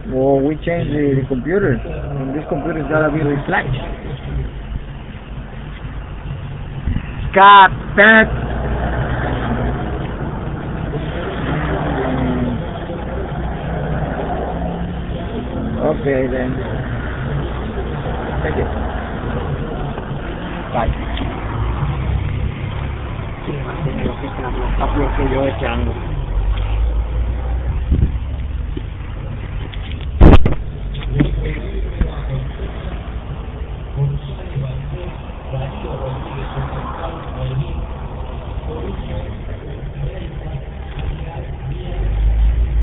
Well, we changed the computer, and this computer's gotta be replaced. God, that. Okay then. Take it. Bye. Sí, va a ser lo que yo echando.